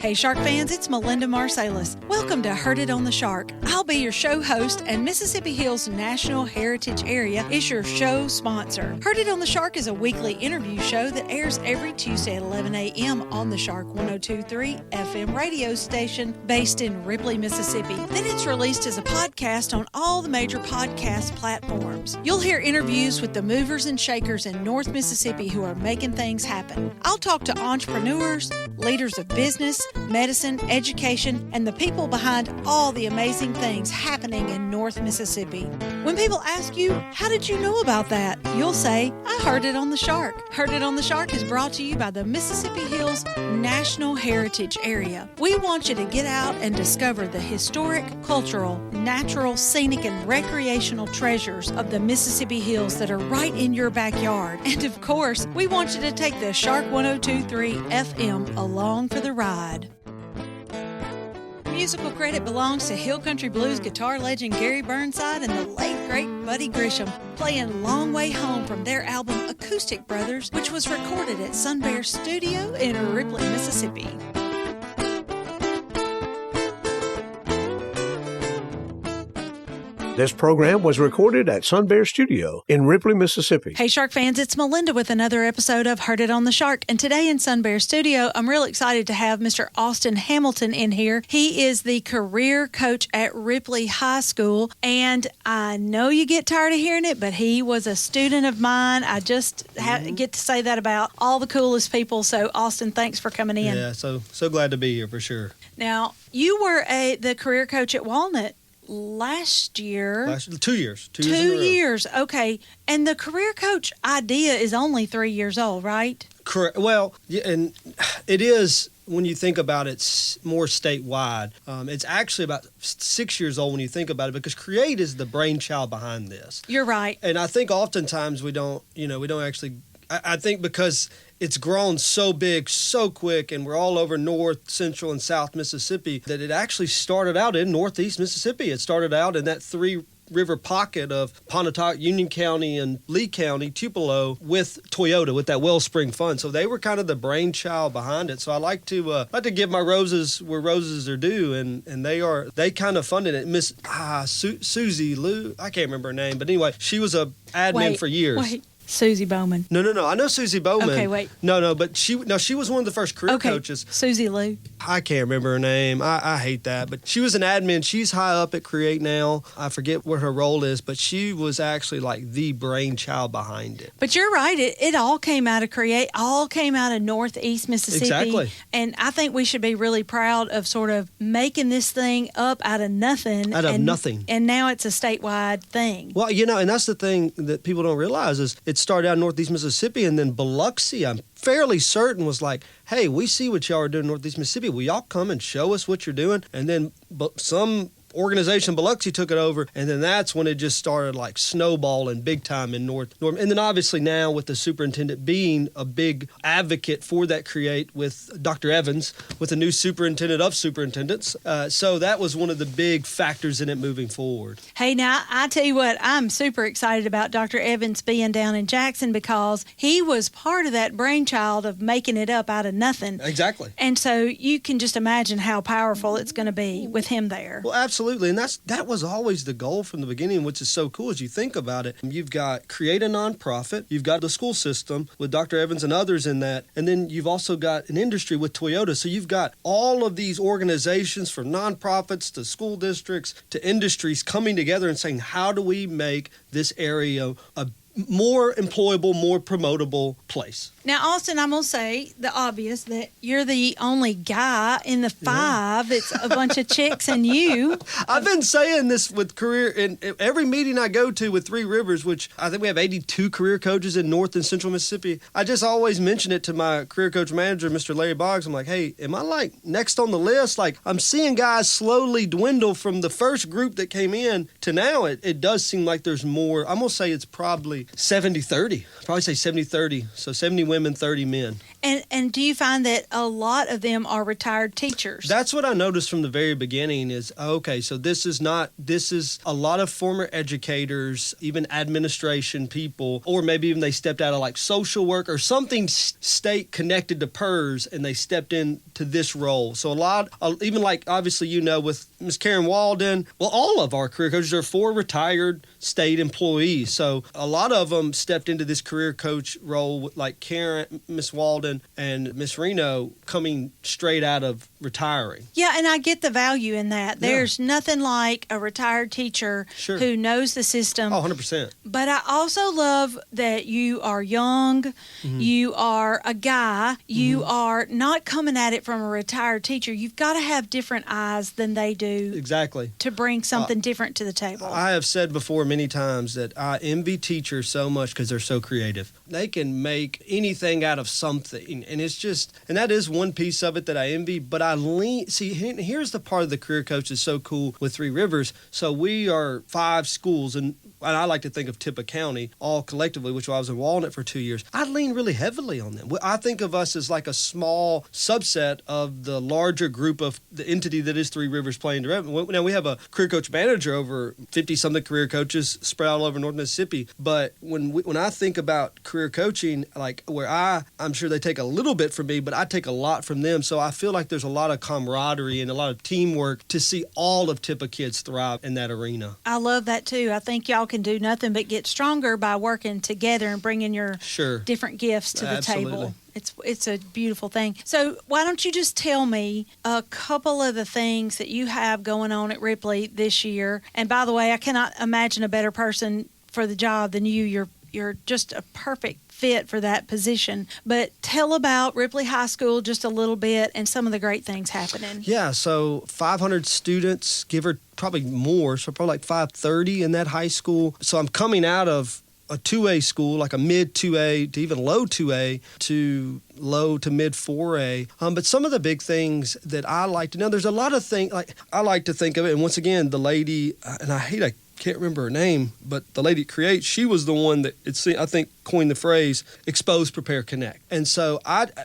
Hey Shark fans, it's Melinda Marsalis. Welcome to Heard It on the Shark. I'll be your show host, and Mississippi Hills National Heritage Area is your show sponsor. Heard It on the Shark is a weekly interview show that airs every Tuesday at 11 a.m. on the Shark 102.3 FM radio station based in Ripley, Mississippi. Then it's released as a podcast on all the major podcast platforms. You'll hear interviews with the movers and shakers in North Mississippi who are making things happen. I'll talk to entrepreneurs, leaders of business, medicine, education, and the people behind all the amazing things happening in North Mississippi. When people ask you, how did you know about that? You'll say, I heard it on the Shark. Heard It on the Shark is brought to you by the Mississippi Hills National Heritage Area. We want you to get out and discover the historic, cultural, natural, scenic, and recreational treasures of the Mississippi Hills that are right in your backyard. And of course, we want you to take the Shark 102.3 FM along for the ride. Musical credit belongs to Hill Country Blues guitar legend Gary Burnside and the late great Buddy Grisham, playing Long Way Home from their album Acoustic Brothers, which was recorded at Sun Bear Studio in Ripley, Mississippi. This program was recorded at Sun Bear Studio in Ripley, Mississippi. Hey Shark fans, it's Melinda with another episode of Heard It on the Shark. And today in Sun Bear Studio, I'm real excited to have Mr. Austin Hamilton in here. He is the career coach at Ripley High School. And I know you get tired of hearing it, but he was a student of mine. I just get to say that about all the coolest people. So Austin, thanks for coming in. Yeah, so glad to be here for sure. Now, you were the career coach at Walnut last year. 2 years. 2 years. Okay. And the career coach idea is only 3 years old, right? Correct. Well, yeah, and it is, when you think about it, more statewide. It's actually about 6 years old when you think about it, because CREATE is the brainchild behind this. You're right. And I think oftentimes we don't actually, I think because it's grown so big, so quick, and we're all over North, Central, and South Mississippi, that it actually started out in Northeast Mississippi. It started out in that three-river pocket of Pontotoc, Union County, and Lee County, Tupelo, with Toyota, with that Wellspring Fund. So they were kind of the brainchild behind it. So I like to give my roses where roses are due, and they kind of funded it. Miss Susie Lou, I can't remember her name, but anyway, she was a admin for years. Wait. Susie Bowman. No. I know Susie Bowman. Okay, wait. No, but she was one of the first career coaches. Susie Lou. I can't remember her name. I hate that. But she was an admin. She's high up at CREATE now. I forget what her role is, but she was actually like the brainchild behind it. But you're right. It all came out of CREATE, all came out of Northeast Mississippi. Exactly. And I think we should be really proud of sort of making this thing up out of nothing. Nothing. And now it's a statewide thing. Well, and that's the thing that people don't realize is it started out in Northeast Mississippi, and then Biloxi, I'm fairly certain, was like, hey, we see what y'all are doing in Northeast Mississippi. Will y'all come and show us what you're doing? And then some organization Biloxi took it over, and then that's when it just started like snowballing big time in North. And then obviously now with the superintendent being a big advocate for that CREATE with Dr. Evans, with the new superintendent of superintendents. So that was one of the big factors in it moving forward. Hey, now, I tell you what, I'm super excited about Dr. Evans being down in Jackson, because he was part of that brainchild of making it up out of nothing. Exactly. And so you can just imagine how powerful it's going to be with him there. Well, absolutely. And that was always the goal from the beginning, which is so cool as you think about it. You've got CREATE a nonprofit, you've got the school system with Dr. Evans and others in that, and then you've also got an industry with Toyota. So you've got all of these organizations, from nonprofits to school districts to industries, coming together and saying, how do we make this area a more employable, more promotable place? Now, Austin, I'm going to say the obvious, that you're the only guy in the five. Yeah. It's a bunch of chicks and you. I've been saying this with career, in every meeting I go to with Three Rivers, which I think we have 82 career coaches in North and Central Mississippi. I just always mention it to my career coach manager, Mr. Larry Boggs. I'm like, hey, am I like next on the list? Like, I'm seeing guys slowly dwindle from the first group that came in to now. It does seem like there's more. I'm going to say it's probably 70-30. I'd probably say 70-30. So 70 women, 30 men. And do you find that a lot of them are retired teachers? That's what I noticed from the very beginning is, okay, so this is a lot of former educators, even administration people, or maybe even they stepped out of like social work or something state connected to PERS and they stepped into this role. So a lot, even like obviously, with Ms. Karen Walden, well, all of our career coaches are 4 retired state employees. So a lot of them stepped into this career coach role, like Karen, Ms. Walden, and Miss Reno coming straight out of retiring. Yeah, and I get the value in that. There's nothing like a retired teacher who knows the system. Oh, 100%. But I also love that you are young, you are a guy, you are not coming at it from a retired teacher. You've got to have different eyes than they do. Exactly. To bring something different to the table. I have said before many times that I envy teachers so much because they're so creative. They can make anything out of something. And it's just, and that is one piece of it that I envy, but I here's the part of the career coach that's so cool with Three Rivers. So we are 5 schools, and I like to think of Tippah County all collectively, which I was in Walnut for 2 years. I lean really heavily on them. I think of us as like a small subset of the larger group of the entity that is Three Rivers Playing Direct. Now we have a career coach manager over 50-something career coaches spread all over North Mississippi. But when I think about career coaching, like where I'm sure they take a little bit from me, but I take a lot from them. So I feel like there's a lot of camaraderie and a lot of teamwork to see all of Tippah kids thrive in that arena. I love that too. I think y'all can do nothing but get stronger by working together and bringing your different gifts to the table. It's a beautiful thing. So why don't you just tell me a couple of the things that you have going on at Ripley this year? And by the way, I cannot imagine a better person for the job than you. You're just a perfect fit for that position. But tell about Ripley High School just a little bit and some of the great things happening. Yeah, so 500 students, give or probably more, so probably like 530 in that high school. So I'm coming out of a 2A school, like a mid 2A to even low 2A to low to mid 4A. But some of the big things that I like to know, there's a lot of things, like I like to think of it. And once again, the lady, and I can't remember her name, but the lady at Create, she was the one that I think coined the phrase expose, prepare, connect. And so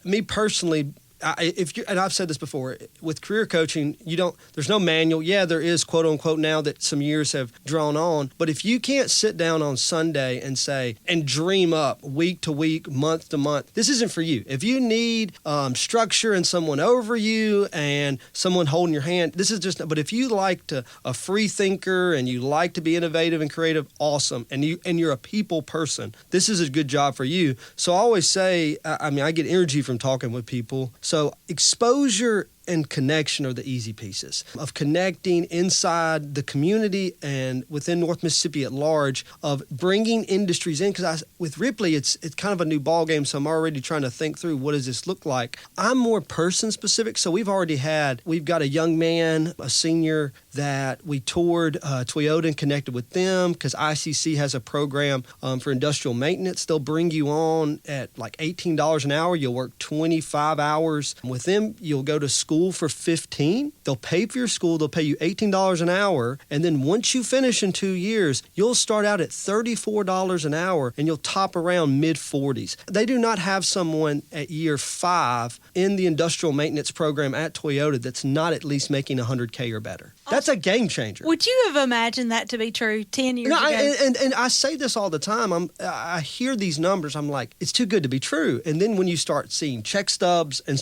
me personally, and I've said this before, with career coaching, there's no manual. Yeah, there is, quote unquote, now that some years have drawn on. But if you can't sit down on Sunday and dream up week to week, month to month, this isn't for you. If you need structure and someone over you and someone holding your hand, this is just, but if you like a free thinker and you like to be innovative and creative, awesome. And you're a people person, this is a good job for you. So I always say, I get energy from talking with people. So exposure and connection are the easy pieces of connecting inside the community and within North Mississippi at large, of bringing industries in. Because with Ripley, it's kind of a new ball game, so I'm already trying to think through what does this look like. I'm more person specific, so we've got a young man, a senior that we toured Toyota and connected with them because ICC has a program for industrial maintenance. They'll bring you on at like $18 an hour. You'll work 25 hours with them. You'll go to school for $15. They'll pay for your school. They'll pay you $18 an hour. And then once you finish in 2 years, you'll start out at $34 an hour and you'll top around mid-40s. They do not have someone at year 5 in the industrial maintenance program at Toyota that's not at least making $100K or better. That's a game changer. Would you have imagined that to be true 10 years ago? And I say this all the time. I hear these numbers. I'm like, it's too good to be true. And then when you start seeing check stubs and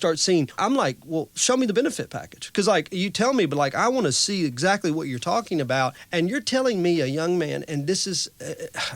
I'm like, well, show me the benefit package. Because like you tell me, but like I want to see exactly what you're talking about. And you're telling me, a young man, and this is,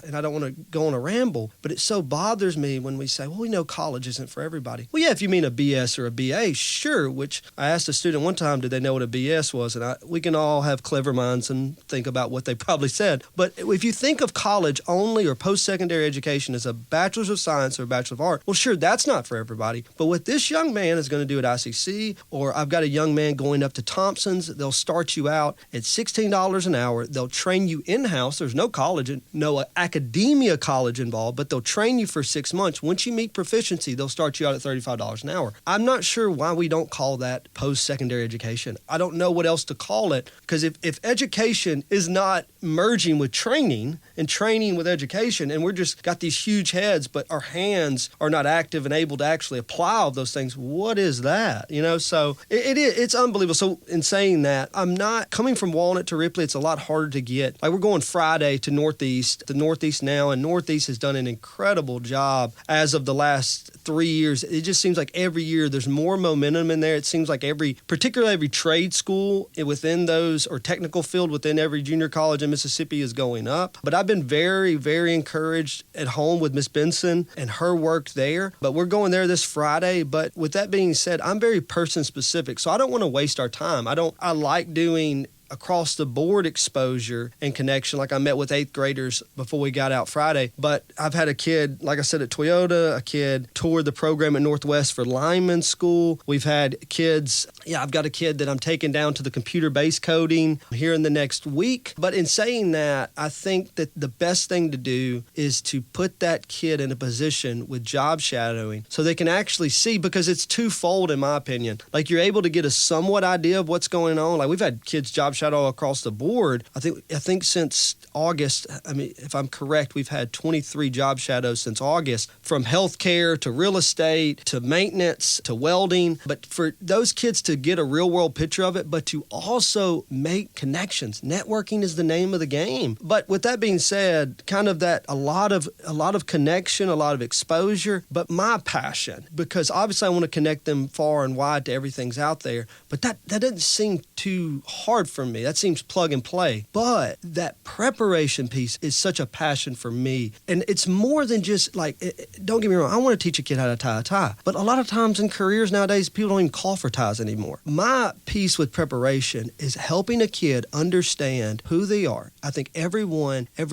and I don't want to go on a ramble, but it so bothers me when we say, well, we know college isn't for everybody. Well, yeah, if you mean a BS or a BA, sure. Which I asked a student one time, did they know what a BS was? And we can all have clever minds and think about what they probably said. But if you think of college only or post-secondary education as a bachelor's of science or a bachelor of art, well, sure, that's not for everybody. But what this young man is going to do at ICC or I've got a young man going up to Thompson's. They'll start you out at $16 an hour. They'll train you in-house. There's no college, no academia college involved, but they'll train you for 6 months. Once you meet proficiency, they'll start you out at $35 an hour. I'm not sure why we don't call that post-secondary education. I don't know what else to call it, because if education is not merging with training and training with education, and we're just got these huge heads, but our hands are not active and able to actually apply all of those things, what is that? So it's unbelievable. So in saying that, I'm not coming from Walnut to Ripley. It's a lot harder to get. Like, we're going Friday to Northeast, the Northeast now, and Northeast has done an incredible job as of the last 3 years. It just seems like every year there's more momentum in there. It seems like particularly every trade school within those, or technical field within every junior college in Mississippi is going up. But I've been very, very encouraged at home with Miss Benson and her work there. But we're going there this Friday. But with that being said, I'm very person specific, so I don't want to waste our time. I like doing across the board exposure and connection. Like, I met with 8th graders before we got out Friday, but I've had a kid, like I said, at Toyota, a kid toured the program at Northwest for lineman school. We've had kids, I've got a kid that I'm taking down to the computer-based coding here in the next week. But in saying that, I think that the best thing to do is to put that kid in a position with job shadowing so they can actually see, because it's twofold in my opinion. Like, you're able to get a somewhat idea of what's going on. Like, we've had kids job shadow across the board. I think since August, if I'm correct, we've had 23 job shadows since August, from healthcare to real estate to maintenance to welding. But for those kids to get a real world picture of it, but to also make connections. Networking is the name of the game. But with that being said, kind of that a lot of connection, a lot of exposure, but my passion, because obviously I want to connect them far and wide to everything's out there, but that doesn't seem too hard for me. That seems plug and play. But that preparation piece is such a passion for me. And it's more than just like, don't get me wrong, I want to teach a kid how to tie a tie. But a lot of times in careers nowadays, people don't even call for ties anymore. My piece with preparation is helping a kid understand who they are. I think every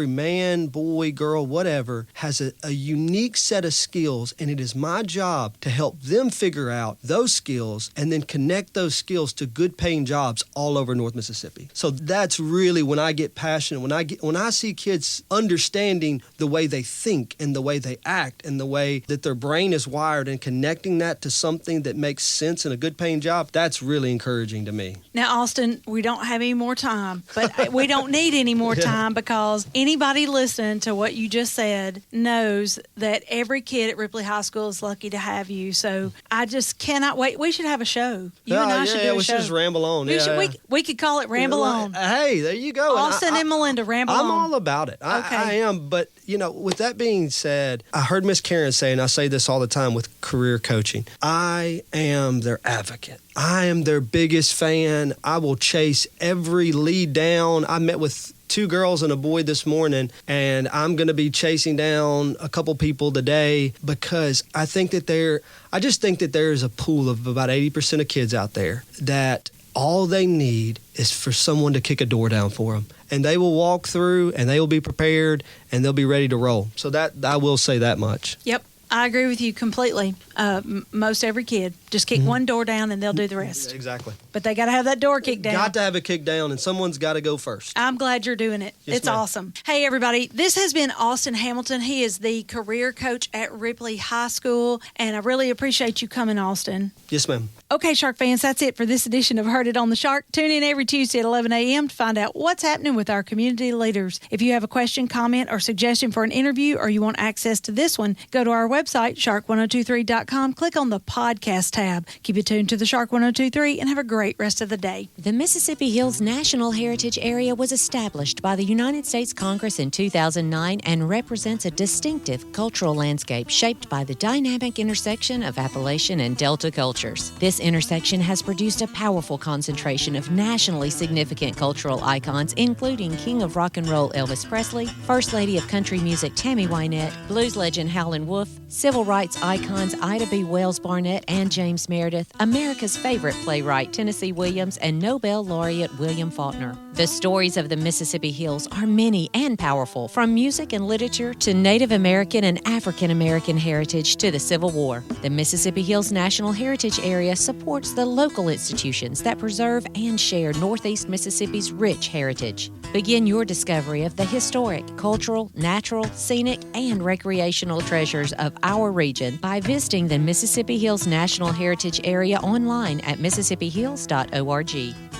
man, boy, girl, whatever, has a unique set of skills, and it is my job to help them figure out those skills and then connect those skills to good paying jobs all over North Mississippi. So that's really when I get passionate, when I see kids understanding the way they think and the way they act and the way that their brain is wired, and connecting that to something that makes sense in a good paying job, that's really encouraging to me. Now, Austin, we don't have any more time, but we don't need any more time, because anybody listening to what you just said knows that every kid at Ripley High School is lucky to have you. So I just cannot wait. We should have a show. You and I should do a we show. Should just ramble on. We could call it Ramble On. Hey, there you go. Austin and Melinda, Ramble On. I'm all about it. Okay. I am. But, with that being said, I heard Miss Karen say, and I say this all the time with career coaching, I am their advocate. I am their biggest fan. I will chase every lead down. I met with 2 girls and a boy this morning, and I'm going to be chasing down a couple people today, because I just think that there is a pool of about 80% of kids out there that all they need is for someone to kick a door down for them, and they will walk through, and they will be prepared, and they'll be ready to roll. So that I will say that much. Yep. I agree with you completely. Most every kid just kick one door down and they'll do the rest. Exactly. But they got to have that door kicked down. Got to have it kicked down, and someone's got to go first. I'm glad you're doing it. Yes, it's ma'am. awesome. Hey, everybody. This has been Austin Hamilton. He is the career coach at Ripley High School, and I really appreciate you coming, Austin. Yes, ma'am. Okay, Shark fans, that's it for this edition of Heard It on the Shark. Tune in every Tuesday at 11 a.m. to find out what's happening with our community leaders. If you have a question, comment, or suggestion for an interview, or you want access to this one, go to our website, shark1023.com. Click on the podcast tab. Keep it tuned to the Shark 1023 and have a great rest of the day. The Mississippi Hills National Heritage Area was established by the United States Congress in 2009 and represents a distinctive cultural landscape shaped by the dynamic intersection of Appalachian and Delta cultures. This intersection has produced a powerful concentration of nationally significant cultural icons, including King of Rock and Roll Elvis Presley, First Lady of Country Music Tammy Wynette, blues legend Howlin' Wolf, civil rights icons Ida B. Wells Barnett and James Meredith, America's favorite playwright Tennessee Williams, and Nobel laureate William Faulkner. The stories of the Mississippi Hills are many and powerful, from music and literature to Native American and African American heritage to the Civil War. The Mississippi Hills National Heritage Area supports the local institutions that preserve and share Northeast Mississippi's rich heritage. Begin your discovery of the historic, cultural, natural, scenic, and recreational treasures of our region by visiting the Mississippi Hills National Heritage Area online at mississippiHills.org.